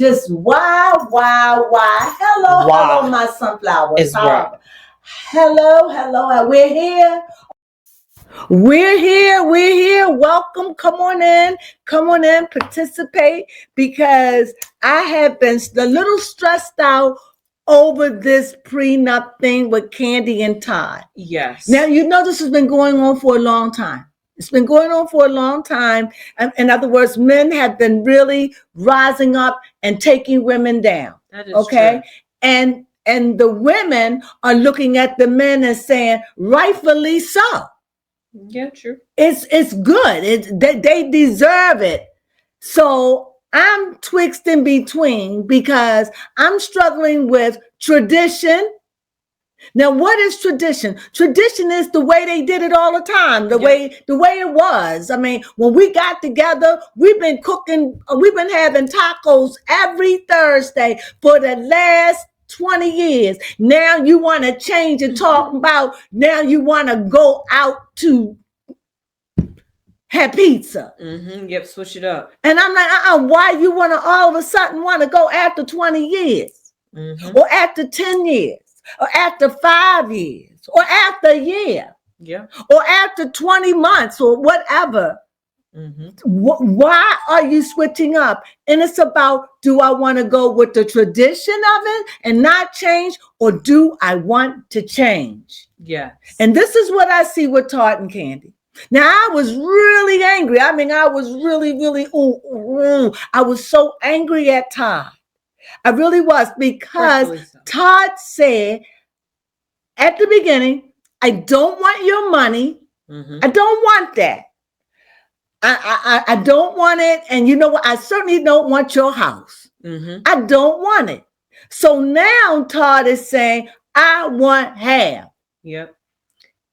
Just why? Hello, my sunflowers. It's right. Hello. We're here. Welcome. Come on in, participate, because I have been a little stressed out over this prenup thing with Kandi and Todd. Yes. Now, this has been going on for a long time. It's been going on for a long time. In other words, men have been really rising up and taking women down. That is true. And the women are looking at the men and saying, rightfully so. Yeah, true. It's good. They deserve it. So I'm twixt in between because I'm struggling with tradition. Now, what is tradition? Tradition is the way they did it all the time, the way it was. I mean, when we got together, we've been having tacos every Thursday for the last 20 years. Now you want to change and talk about, now you want to go out to have pizza. Yep, switch it up. And I'm like, why you want to all of a sudden want to go after 20 years or after 10 years? Or after 5 years, or after a year, or after 20 months, or whatever. Why are you switching up? And it's about, do I want to go with the tradition of it and not change, or do I want to change? Yes. And this is what I see with Todd and Kandi. Now, I was really angry. I mean, I was really, I was so angry at Todd. I really was, because Todd said at the beginning, I don't want your money. I don't want that. I don't want it. And you know what? I certainly don't want your house. I don't want it. So now Todd is saying, I want half. Yep.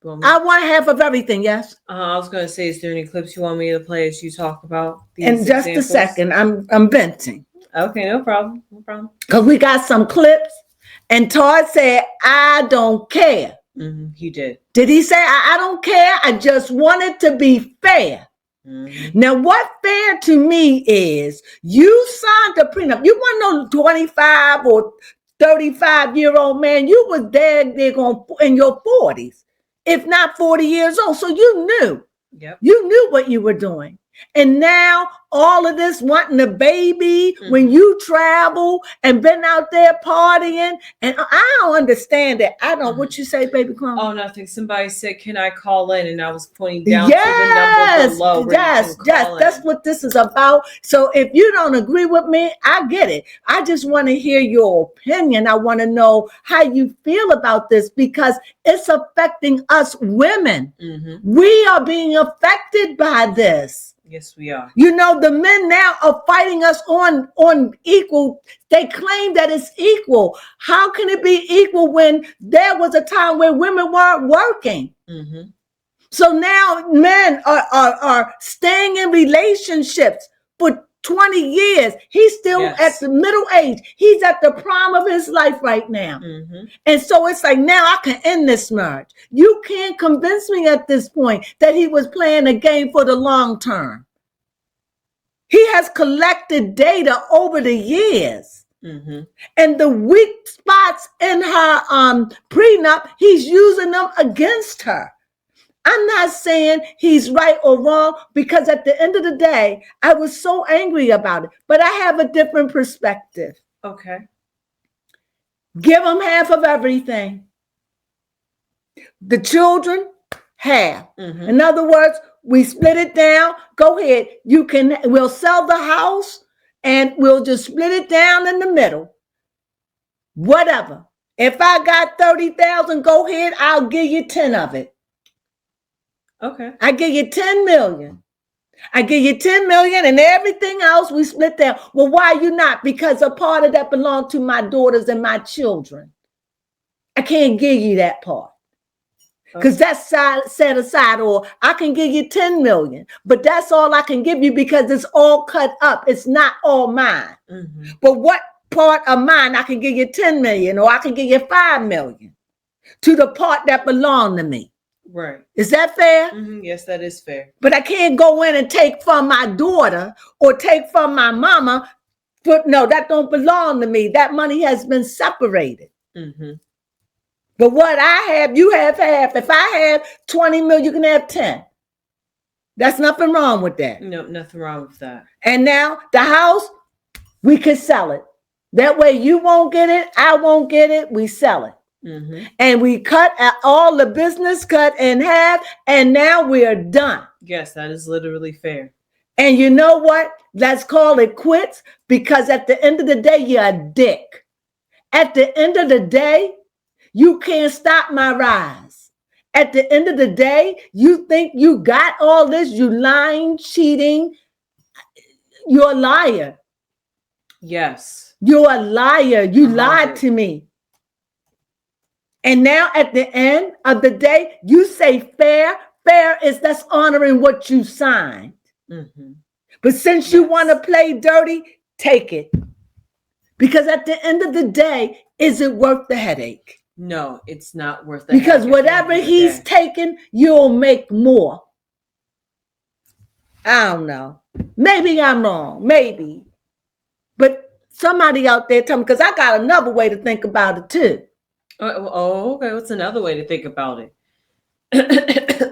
I want half of everything, yes? I was going to say, is there any clips you want me to play as you talk about these In just examples? a second, I'm venting. Okay, no problem. Because we got some clips, and Todd said, I don't care. He did. Did he say, I don't care? I just want it to be fair. Now, what fair to me is, you signed a prenup. You weren't no 25 or 35-year-old man. You was there in your 40s, if not 40 years old. So you knew. Yep. You knew what you were doing. And now all of this wanting a baby when you travel and been out there partying. And I don't understand it. I don't. What you say, baby Crones? Oh, nothing. Somebody said, can I call in? And I was pointing down to the number below. Yes. That's what this is about. So if you don't agree with me, I get it. I just want to hear your opinion. I want to know how you feel about this, because it's affecting us women. We are being affected by this. Yes, we are. The men now are fighting us on equal. They claim that it's equal. How can it be equal when there was a time where women weren't working? So now men are staying in relationships for 20 years. He's still at the middle age. He's at the prime of his life right now. And so it's like, now I can end this marriage. You can't convince me at this point that he was playing a game for the long term. He has collected data over the years. And the weak spots in her prenup, he's using them against her. I'm not saying he's right or wrong, because at the end of the day, I was so angry about it. But I have a different perspective. Okay. Give them half of everything. The children, half. In other words, we split it down. Go ahead. We'll sell the house and we'll just split it down in the middle. Whatever. If I got 30,000, go ahead. I'll give you 10 of it. Okay. I give you 10 million. I give you 10 million, and everything else we split down. Well, why you not? Because a part of that belonged to my daughters and my children. I can't give you that part, because that's set aside. Or I can give you 10 million, but that's all I can give you, because it's all cut up. It's not all mine. But what part of mine? I can give you 10 million, or I can give you 5 million to the part that belonged to me. Right. Is that fair? Yes, that is fair. But I can't go in and take from my daughter or take from my mama But no, that don't belong to me. That money has been separated. Mm-hmm. But what I have, you have half. If I have 20 million, you can have 10. That's nothing wrong with that. No, nothing wrong with that. And now the house, we could sell it. That way you won't get it, I won't get it, we sell it. Mm-hmm. And we cut all the business cut in half, and now we are done. Yes, that is literally fair. And you know what? Let's call it quits, because at the end of the day, you're a dick. At the end of the day, you can't stop my rise. At the end of the day, you think you got all this, you lying, cheating, you're a liar. Yes. You're a liar. You lied to me. And now at the end of the day, you say fair. Fair is that's honoring what you signed. Mm-hmm. But since you want to play dirty, take it. Because at the end of the day, is it worth the headache? No, it's not worth the because whatever he's taking, you'll make more. I don't know. Maybe I'm wrong. Maybe. But somebody out there tell me, because I got another way to think about it too. Oh, okay. What's another way to think about it?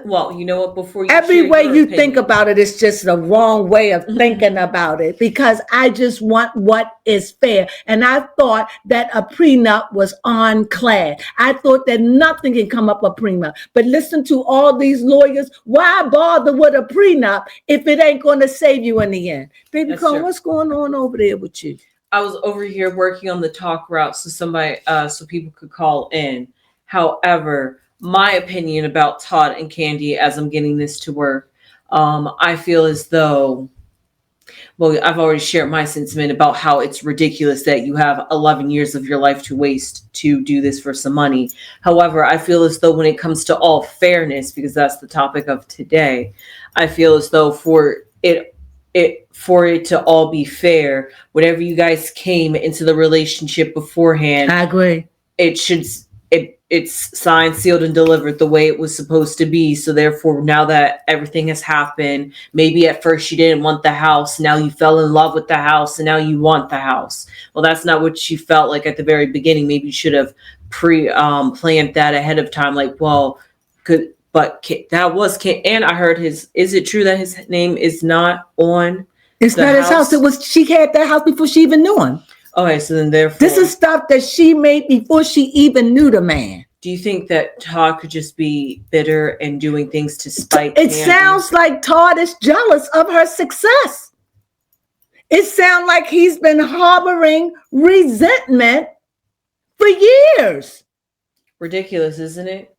Well, you know what? Before you every way you think about it is just the wrong way of thinking about it, because I just want what is fair. And I thought that a prenup was ironclad. I thought that nothing can come up a prenup. But listen to all these lawyers. Why bother with a prenup if it ain't going to save you in the end? Baby Cone, what's going on over there with you? I was over here working on the talk route so people could call in. However, my opinion about Todd and Kandi as I'm getting this to work, I feel as though, well, I've already shared my sentiment about how it's ridiculous that you have 11 years of your life to waste to do this for some money. However, I feel as though when it comes to all fairness, because that's the topic of today, I feel as though for it to all be fair, whatever you guys came into the relationship beforehand, I agree. It's signed, sealed, and delivered the way it was supposed to be. So therefore, now that everything has happened, maybe at first you didn't want the house. Now you fell in love with the house, and now you want the house. Well, that's not what you felt like at the very beginning. Maybe you should have planned that ahead of time. Like, well, that was, and I heard is it true that his name is not on? It's not his house. It was, she had that house before she even knew him. Okay, so then therefore, this is stuff that she made before she even knew the man. Do you think that Todd could just be bitter and doing things to spite? It sounds like Todd is jealous of her success. It sounds like he's been harboring resentment for years. Ridiculous, isn't it?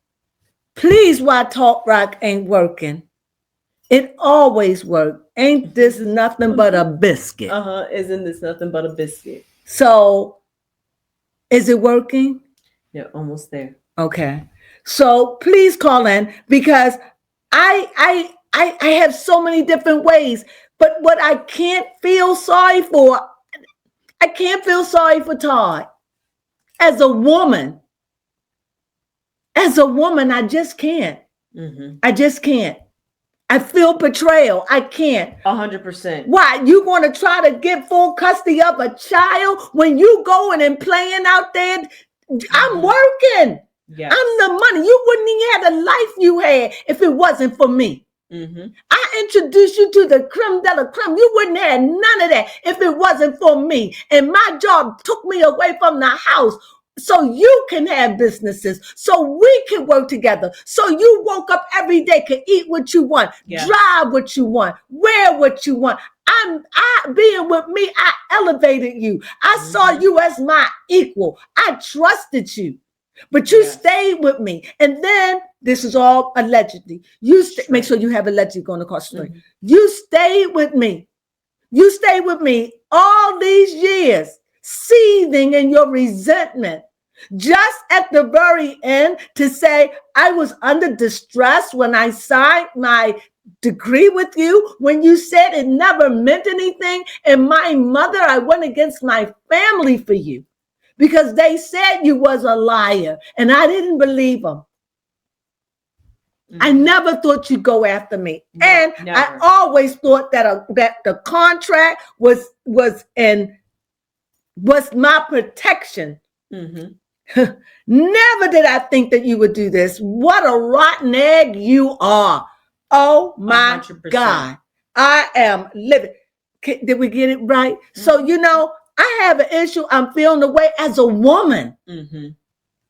Please, why Talk Rock ain't working? It always works. Ain't this nothing but a biscuit? Isn't this nothing but a biscuit? So, is it working? Yeah, almost there. Okay. So please call in, because I have so many different ways. But what I can't feel sorry for, I can't feel sorry for Todd. As a woman, I just can't. Mm-hmm. I just can't. I feel betrayal. I can't. 100%. Why? You want to try to get full custody of a child when you going and playing out there? I'm working. Yes. I'm the money. You wouldn't even have the life you had if it wasn't for me. Mm-hmm. I introduced you to the creme de la creme. You wouldn't have none of that if it wasn't for me. And my job took me away from the house so you can have businesses, so we can work together. So you woke up every day, can eat what you want, drive what you want, wear what you want. Being with me, I elevated you. I saw you as my equal. I trusted you, but you stayed with me. And then this is all allegedly. Make sure you have allegedly going across the street. Mm-hmm. You stayed with me. You stayed with me all these years, seething in your resentment. Just at the very end to say, I was under distress when I signed my degree with you, when you said it never meant anything. And my mother, I went against my family for you because they said you was a liar and I didn't believe them. Mm-hmm. I never thought you'd go after me. No, and never. I always thought that the contract was in was my protection. Mm-hmm. Never did I think that you would do this. What a rotten egg you are. Oh my 100%. God. I am living. Did we get it right? Mm-hmm. So, I have an issue. I'm feeling the way as a woman. Mm-hmm.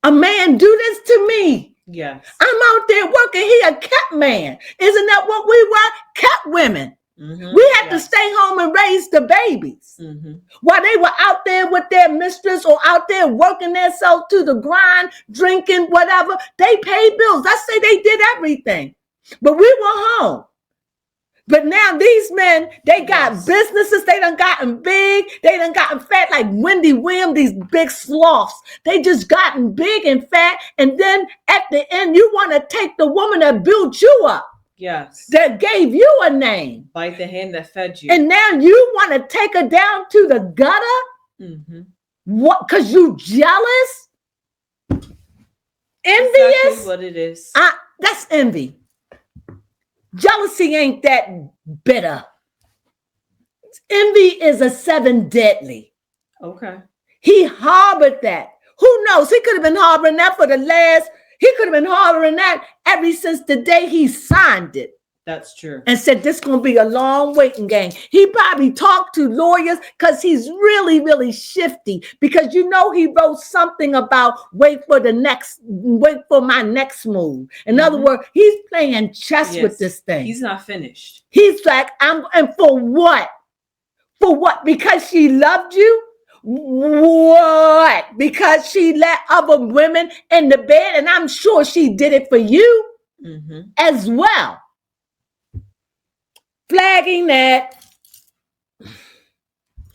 A man do this to me. Yes. I'm out there working. He a kept man. Isn't that what we were? Kept women. Mm-hmm. We had to stay home and raise the babies. Mm-hmm. While they were out there with their mistress or out there working themselves to the grind, drinking, whatever. They paid bills. I say they did everything. But we were home. But now these men, they got businesses. They done gotten big. They done gotten fat like Wendy Williams, these big sloths. They just gotten big and fat. And then at the end, you want to take the woman that built you up. Yes. That gave you a name. Bite the hand that fed you. And now you want to take her down to the gutter? Mm-hmm. What? Because you jealous? Envious? Exactly what it is. That's envy. Jealousy ain't that bitter. Envy is a 7 deadly. Okay. He harbored that. Who knows? He could have been harboring that he could have been harboring that ever since the day he signed it. That's true. And said, this is going to be a long waiting game. He probably talked to lawyers because he's really, really shifty. Because he wrote something about wait for my next move. In other words, he's playing chess with this thing. He's not finished. He's like, and for what? For what? Because she loved you? What? Because she let other women in the bed? And I'm sure she did it for you as well. Flagging that.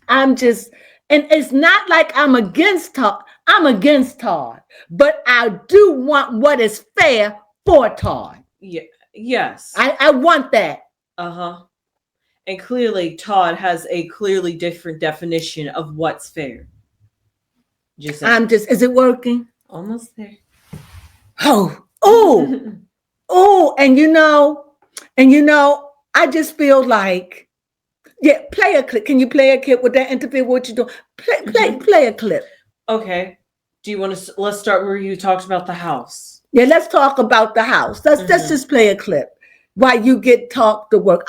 And it's not like I'm against Todd. I'm against Todd. But I do want what is fair for Todd. Yeah. Yes. I want that. Uh-huh. And clearly Todd has a clearly different definition of what's fair. Is it working? Almost there. Oh, and I just feel like, play a clip. Can you play a clip? Would that interfere with what you're doing? Play a clip. Okay. Do you want to, let's start where you talked about the house. Yeah, let's talk about the house. Let's just play a clip while you get talk to work.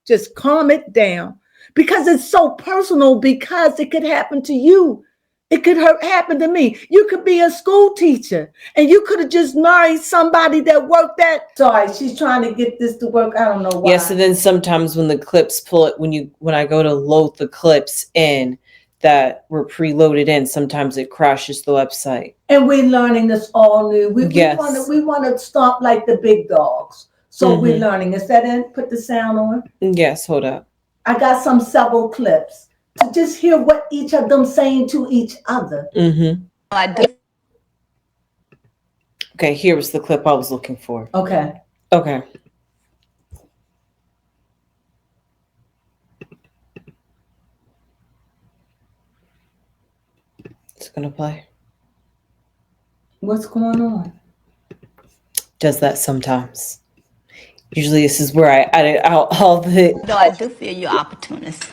Just calm it down because it's so personal because it could happen to you. It could happen to me. You could be a school teacher and you could have just married somebody that worked at. Sorry, she's trying to get this to work. I don't know why. Yes, and then sometimes when the clips pull it, when I go to load the clips in that were preloaded in, sometimes it crashes the website. And we're learning this all new. We want to stomp like the big dogs. So we're learning. Is that in? Put the sound on. Yes, hold up. I got several clips to just hear what each of them saying to each other. Okay, here was the clip I was looking for. Okay. It's gonna play. What's going on? Does that sometimes. Usually this is where I edit out all the... No, I do feel you're opportunist.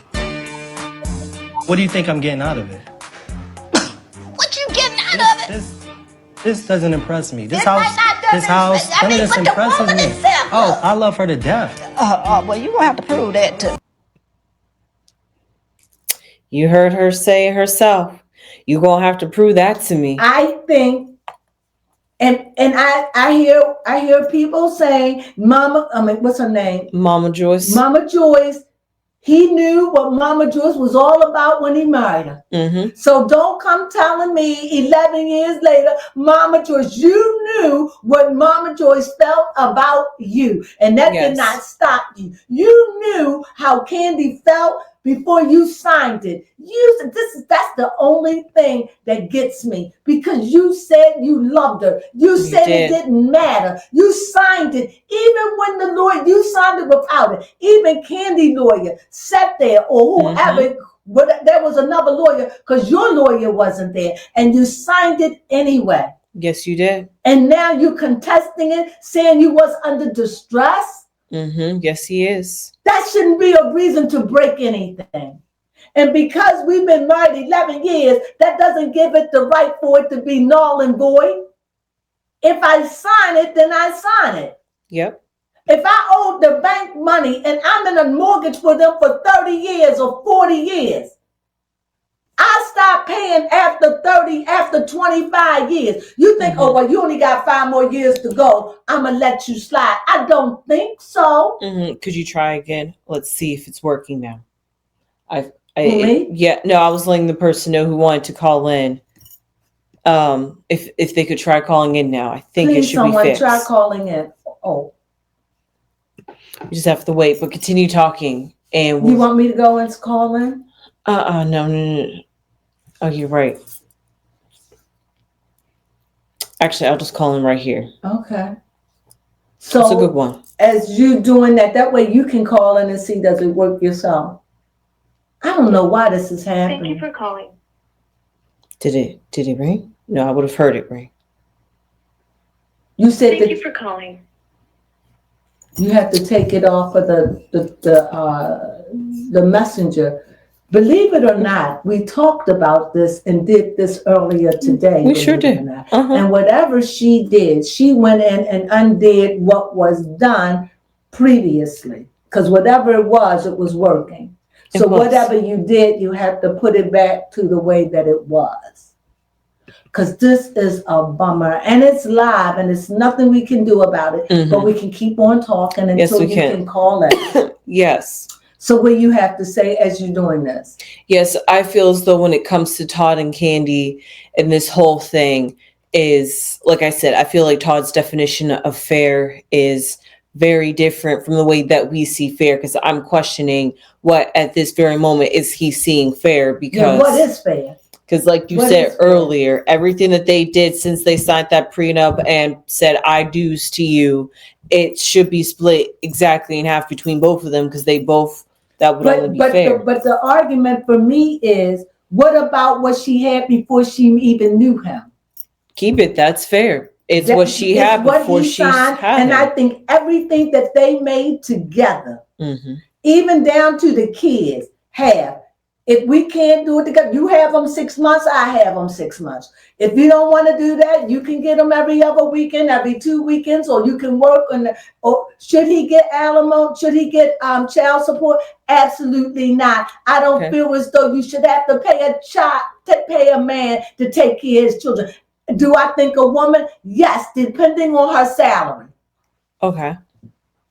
What do you think I'm getting out of it? What you getting out of it? This doesn't impress me. This might not house, none of this but the impresses woman me. itself, Oh, I love her to death. Well, you're gonna have to prove that too. You heard her say it herself. You're gonna have to prove that to me. I think, and I hear people saying, what's her name? Mama Joyce. Mama Joyce. He knew what Mama Joyce was all about when he married her. So don't come telling me 11 years later, Mama Joyce, you knew what Mama Joyce felt about you. And that did not stop you. You knew how Kandi felt before you signed it. That's the only thing that gets me because you said you loved her. You said it didn't matter. You signed it even when the lawyer, you signed it without it. Even Kandi lawyer sat there or whoever, but there was another lawyer because your lawyer wasn't there and you signed it anyway. Yes, you did. And now you're contesting it, saying you was under distress. Yes, he is. That shouldn't be a reason to break anything. And because we've been married 11 years, that doesn't give it the right for it to be null and void. If I sign it, then I sign it. Yep. If I owe the bank money and I'm in a mortgage for them for 30 years or 40 years, I stop paying after 30, after 25 years. You think, oh, well, you only got 5 more years to go. I'm going to let you slide. I don't think so. Could you try again? Let's see if it's working now. Me? Yeah, no, I was letting the person know who wanted to call in. If they could try calling in now, I think it should be fixed. Try calling in. Oh. You just have to wait, but continue talking. And you want me to go and call in? No. Oh, you're right. Actually, I'll just call him right here. Okay. So that's a good one. As you doing that way you can call in and see does it work yourself. I don't know why this is happening. Thank you for calling. Did it ring? No, I would have heard it ring. You said Thank you for calling. You have to take it off of the messenger. Believe it or not, we talked about this and did this earlier today. We sure did. And whatever she did, she went in and undid what was done previously. Because whatever it was working. So whatever you did, you have to put it back to the way that it was. Because this is a bummer. And it's live and it's nothing we can do about it. But we can keep on talking until you can call it. Yes. So what you have to say as you're doing this? Yes, I feel as though when it comes to Todd and Kandi and this whole thing is, like I said, I feel like Todd's definition of fair is very different from the way that we see fair, because I'm questioning what at this very moment is he seeing fair, because what is fair? Because like you said earlier, everything that they did since they signed that prenup and said I do's to you, it should be split exactly in half between both of them, because they both, that would only be fair. But the argument for me is, what about what she had before she even knew him? Keep it. That's fair. It's what she had before she had him. And I think everything that they made together, even down to the kids, if we can't do it together, you have them 6 months, I have them 6 months. If you don't want to do that, you can get them every other weekend, every 2 weekends, or you can work on the, or should he get alimony? Should he get child support? Absolutely not. I don't feel as though you should have to pay a man to take care of his children. Do I think a woman? Yes, depending on her salary. Okay.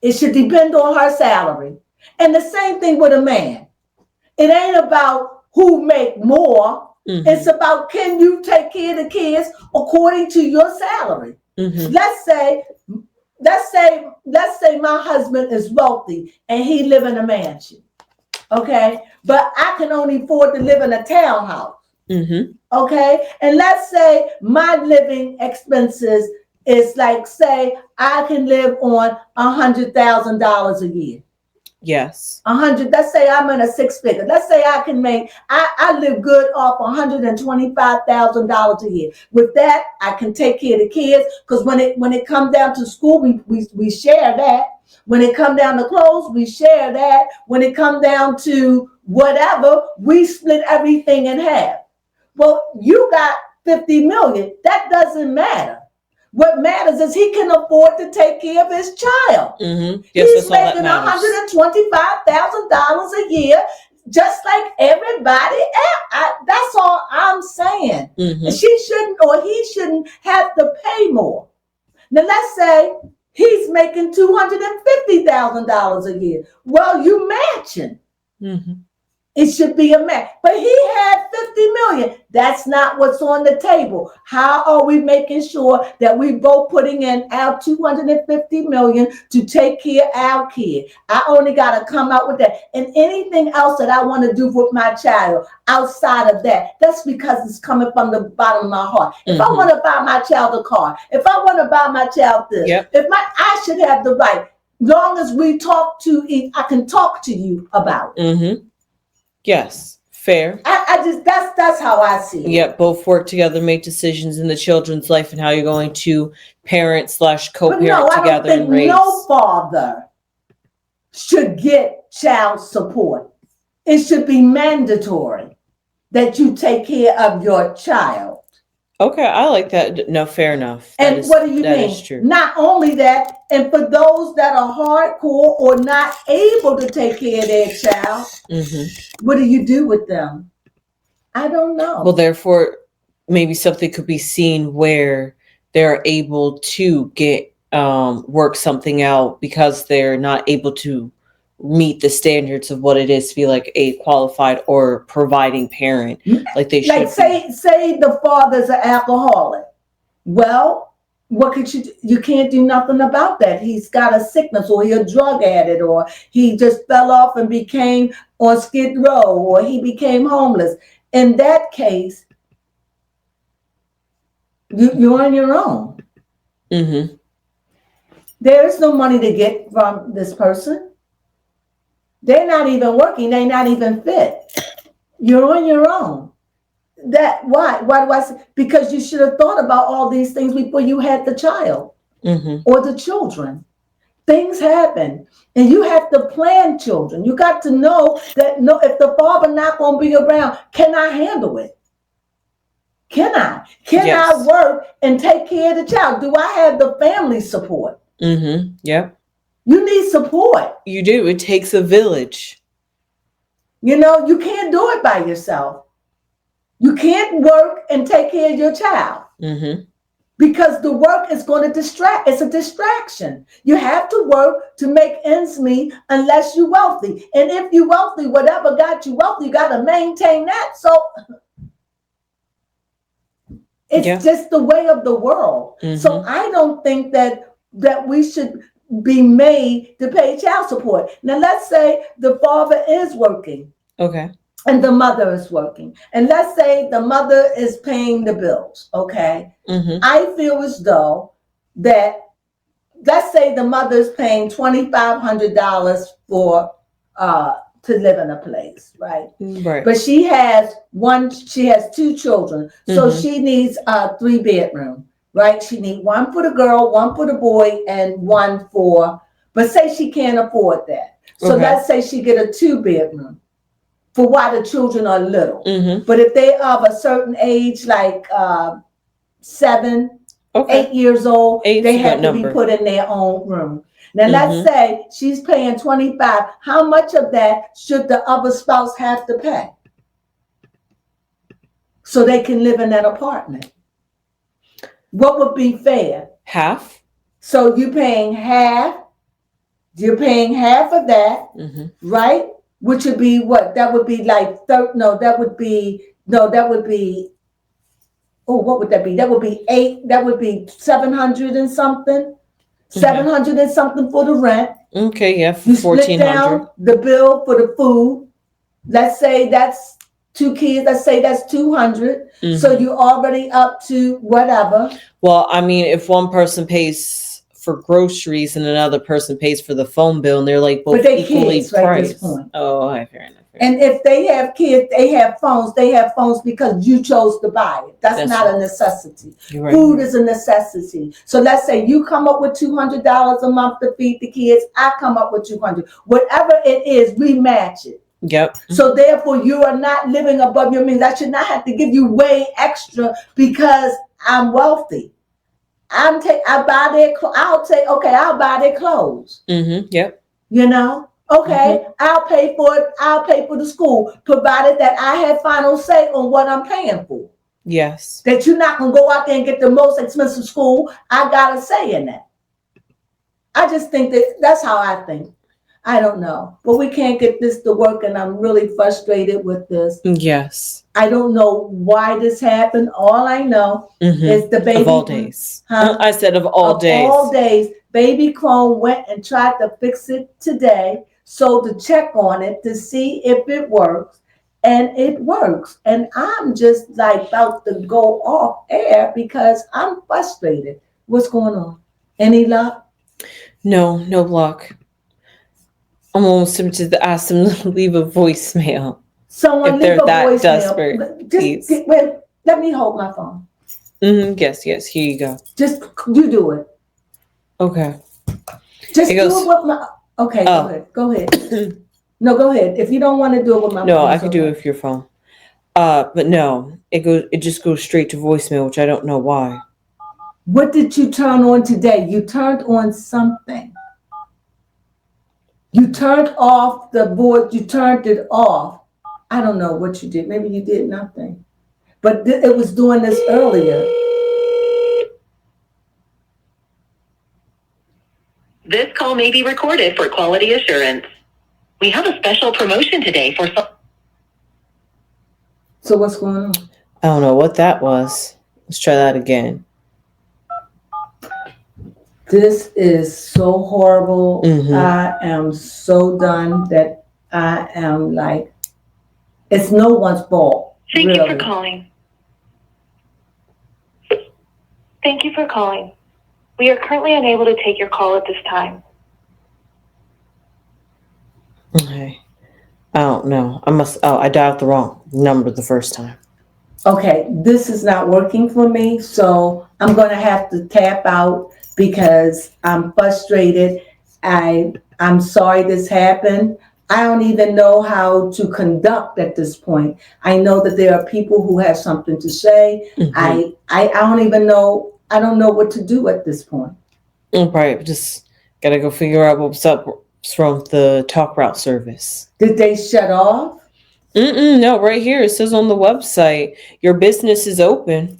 It should depend on her salary. And the same thing with a man. It ain't about who make more. It's about, can you take care of the kids according to your salary? Let's say my husband is wealthy and he live in a mansion. Okay. But I can only afford to live in a townhouse. Okay. And let's say my living expenses is like, say I can live on $100,000 a year. Yes. 100. Let's say I'm in a 6-figure. Let's say I can make, I live good off $125,000 a year. With that, I can take care of the kids, because when it comes down to school, we share that. When it comes down to clothes, we share that. When it comes down to whatever, we split everything in half. Well, you got 50 million. That doesn't matter. What matters is he can afford to take care of his child. Yes, he's making $125,000 a year, just like everybody else. That's all I'm saying. She shouldn't, or he shouldn't have to pay more. Now, let's say he's making $250,000 a year. Well, you matching. It should be a match. But he had 50 million. That's not what's on the table. How are we making sure that we both putting in our 250 million to take care of our kid? I only got to come out with that. And anything else that I want to do with my child outside of that, that's because it's coming from the bottom of my heart. If I want to buy my child a car, if I want to buy my child this, I should have the right. Long as we talk to I can talk to you about it. Yes, fair. I just, that's how I see it. Yeah, both work together, make decisions in the children's life and how you're going to parent / co-parent together and raise. No father should get child support. it should be mandatory that you take care of your child. Okay, I like that. No, fair enough. And what do you that mean? is true. Not only that, and for those that are hardcore or not able to take care of their child, what do you do with them? I don't know. Well, therefore, maybe something could be seen where they're able to get work something out because they're not able to meet the standards of what it is to be like a qualified or providing parent, like they should. Like say the father's an alcoholic. Well, what could you do? You can't do nothing about that. He's got a sickness, or he's a drug addict, or he just fell off and became on Skid Row, or he became homeless. In that case, you're on your own. There is no money to get from this person. They're not even working. They're not even fit. You're on your own. Why do I say? Because you should have thought about all these things before you had the child or the children. Things happen, and you have to plan children. You got to know that if the father not going to be around, can I handle it? Can I? Yes. I work and take care of the child? Do I have the family support? Yep. You need support. You do. It takes a village. You can't do it by yourself. You can't work and take care of your child because the work is going to distract. It's a distraction. You have to work to make ends meet unless you're wealthy. And if you're wealthy, whatever got you wealthy, you got to maintain that. So it's just the way of the world. So I don't think that we should be made to pay child support. Now, let's say the father is working. Okay. And the mother is working. And let's say the mother is paying the bills. Okay. I feel as though that, let's say the mother is paying $2,500 for to live in a place, right? Right. But she has two children. So she needs a 3-bedroom. Right? She needs one for the girl, one for the boy, and one but say she can't afford that. So let's say she get a 2-bedroom for why the children are little. But if they are of a certain age, like 7, 8 years old, they have to be put in their own room. Now let's say she's paying $25. How much of that should the other spouse have to pay? So they can live in that apartment. What would be fair? Half. So you're paying half of that, right? Which would be what? That would be like, what would that be? That would be 8, that would be 700 and something. 700 and something for the rent. Okay, yeah, you split down the bill for the food. Let's say that's 2 kids, let's say that's 200. So you're already up to whatever. Well, I mean, if one person pays for groceries and another person pays for the phone bill, and they're like both equally kids, priced. Right, at this point. Oh, fair enough. And if they have kids, they have phones. They have phones because you chose to buy it. That's not a necessity. Right. Food is a necessity. So let's say you come up with $200 a month to feed the kids. I come up with $200. Whatever it is, we match it. Yep. So therefore, you are not living above your means. I should not have to give you way extra because I'm wealthy. I'll buy their clothes. Yep. Okay, I'll pay for it. I'll pay for the school, provided that I have final say on what I'm paying for. Yes. That you're not gonna go out there and get the most expensive school. I got a say in that. I just think that's how I think. I don't know, but we can't get this to work, and I'm really frustrated with this. Yes. I don't know why this happened. All I know is the baby. Of all days. I said of all days. All days. Baby Crone went and tried to fix it today. So to check on it to see if it works, and it works. And I'm just like about to go off air because I'm frustrated. What's going on? Any luck? No luck. I'm almost tempted to ask them to leave a voicemail. Someone if leave they're a that voicemail. Desperate. Wait, let me hold my phone. Yes, here you go. Just you do it. Okay. Just do it with my. Okay, go ahead. No, go ahead. If you don't want to do it with my No, phone, I it's could do okay. it with your phone. But no, it just goes straight to voicemail, which I don't know why. What did you turn on today? You turned on something. You turned off the board. You turned it off. I don't know what you did. Maybe you did nothing. But it was doing this earlier. This call may be recorded for quality assurance. We have a special promotion today for some. So what's going on? I don't know what that was. Let's try that again. This is so horrible. Mhm. I am so done that I am like, it's no one's fault. Thank you Really. for calling. Thank you for calling. We are currently unable to take your call at this time. Okay. I don't know. I dialed the wrong number the first time. Okay, this is not working for me, so I'm gonna have to tap out because I'm frustrated. I'm sorry this happened. I don't even know how to conduct at this point. I know that there are people who have something to say. Mhm. I don't even know. I don't know what to do at this point. Right. Just gotta go figure out what's up. What's wrong with the talk route service? Did they shut off? No, right here it says on the website your business is open.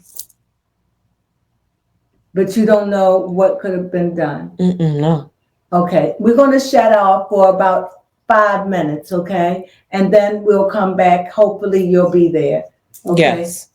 But you don't know what could have been done. No. Okay, we're going to shut off for about 5 minutes, okay? And then we'll come back. Hopefully you'll be there. Okay. Yes.